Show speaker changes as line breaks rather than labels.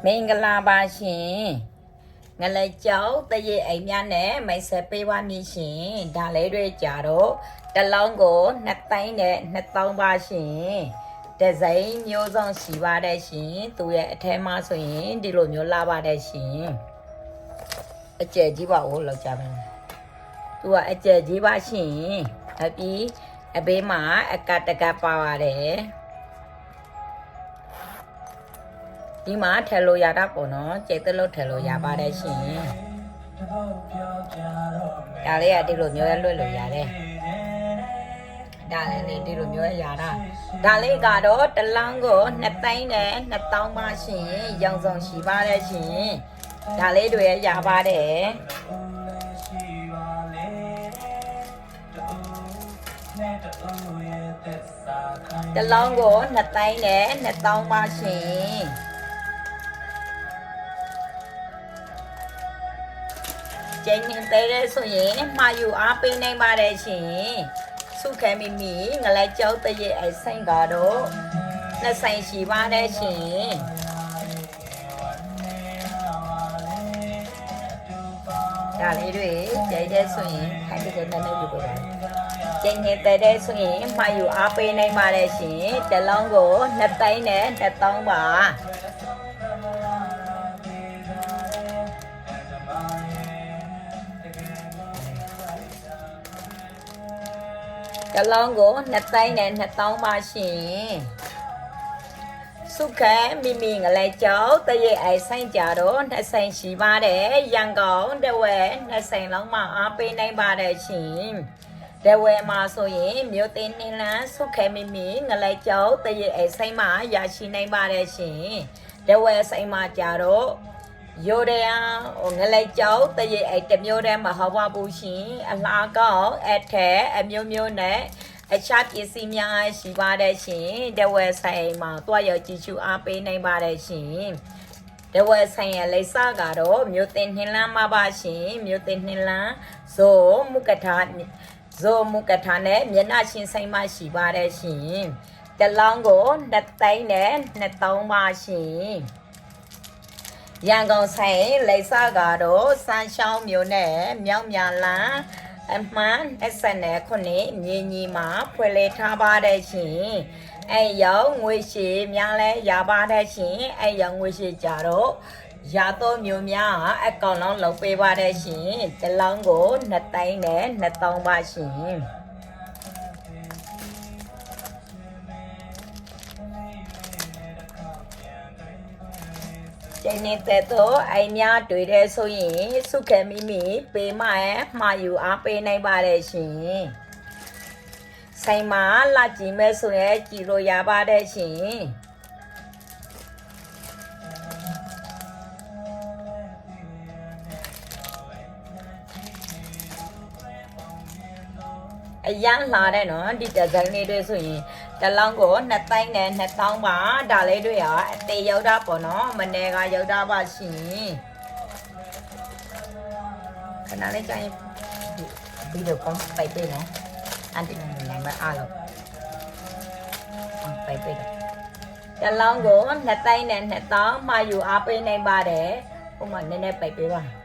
မင်္ဂလာပါရှင်ငလဲကြောက်တရေအိမ်များနဲ့မိတ်ဆက်ပေးပါမည်ရှင်ဒါလေးတွေကြတော့တလုံးကို2သိန်းနဲ့2000ပါရှင်ဒီဇိုင်းမျိုးစုံရှိပါတယ်ရှင်သူရဲ့အထဲမှာဆိုရင်ဒီလိုမျိုးလာပါတယ်ရှင်အကျယ်ကြီးပါဦးလောက်ကြပါမယ်သူကအကျယ်ကြီးပါရှင်အပြီးအဘေးမှာအကတကပါပါတယ်ဒီမှာထည့်လို့ရတာပေါ့နော်ကျဲတလို့ထည့်လို့ရပါတယ်ရှင်ဒါလေးကဒီလိုမျိုးလွတ်လို့ရတယ်ဒါလေးဒီလိုမျိုးရတာဒါလေးကတော့တလန်းကို2သိန်းနဲ့2000ပါရှင်ရောင်စုံရှိပါတယ်ရှင်ဒါလေးတွေရပါတယ်တလုံးကို2သိန်းနဲ့2000ပါရှင်ကျင်းနေတဲ့ဆိုရင်မှာယူအားပေးနိုင်ပါတယ်ရှင်စုခဲမီမီငလဲကြောက်တရဲ့အဆိုင်ကတော့နှစ်ဆိုင်ရှိပါတယ်ရှင်ဒါလေးတွေကျိုက်တဲ့ဆိုရင်ခိုင်းတဲ့နည်းနည်းယူပေးပါကျင်းနေတဲ့ဆိုရင်မှာယူအားပေးနိုင်ပါတယ်ရှင်တလုံးကို2သိန်းနဲ့2000ပါတလုံးကို2သိန်းနဲ့2000ပါရှင်စုခဲမိမိငလဲကြောက်တရဲ့အိုင်ဆိုင်ကြတော့2ဆိုင်ရှိပါတယ်ရန်ကုန်တဝဲ2ဆိုင်လုံးမှာအားပေးနိုင်ပါတယ်ရှင်တဝဲမှာဆိုရင်မြို့သိန်းနှင်းလန်းစုခဲမိမိငလဲကြောက်တရဲ့အိုင်ဆိုင်မှာရရှိနိုင်ပါတယ်ရှင်တဝဲဆိုင်မှာကြတော့ရိုဒယာငလဲကြောက်တရဲ့အိုင်တစ်မျိုးတည်းမဟုတ်ပါဘူးရှင်အလားကောင်းအထက်အမျိုးမျိုးနဲ့အခြားပစ္စည်းများရှိပါတယ်ရှင်တဝက်ဆိုင်မှာတွားရောက်ကြည့်ရှုအားပေးနိုင်ပါတယ်ရှင်တဝက်ဆိုင်ရဲ့လိပ်စာကတော့မြို့သိန်းနှင်းလန်းမှာပါရှင်မြို့သိန်းနှင်းလန်းဇိုမုကထာနဲ့မျက်နှာချင်းဆိုင်မှာရှိပါတယ်ရှင်တလောင်းကို2သိန်းနဲ့2000ပါရှင်ရန်ကုန်ဆိုင်လိပ်စာကတော့စမ်းချောင်းမြို့နဲ့မြောက်မြလန်းအမှန်29မြေညီမှာဖွယ်လေထားပါတယ်ရှင်အဲ့ရောက်ငွေရှိများလဲရပါတယ်ရှင်အဲ့ရောက်ငွေရှိကြတော့ရတော့မျိုးများအကောင်လုံးလုပ်ပေးပါတယ်ရှင်တလောင်းကို2သိန်းနဲ့2000ပါရှင်ကျင်းနေတဲ့တော့အိမ်များတွေ့တဲ့ဆိုရင်စုခဲမိမိပေးမရဲ့မှာယူအားပေးနိုင်ပါတယ်ရှင်ဆိုင်မှာလာကြည့်မဲ့ဆိုရင်ကြည့်လို့ရပါတယ်ရှင်အရန်လာတဲ့နော်ဒီဒီဇိုင်းလေးတွေဆိုရင်တလောင်းကို2သိန်းနဲ့2000ပါဒါလေးတွေကအတေရောက်တာပေါ့နော်မနေ့ကရောက်တာပါရှင်ခဏလေးကြရင်ဒီတော့ကောင်းပိုက်ပေးနော်အန်တီနိုင်မအားလို့ပိုက်ပေးတယ်တလောင်းကို2သိန်းနဲ့2000မှာယူအားပေးနိုင်ပါတယ်ဟိုမှာနည်းနည်းပိုက်ပေးပါ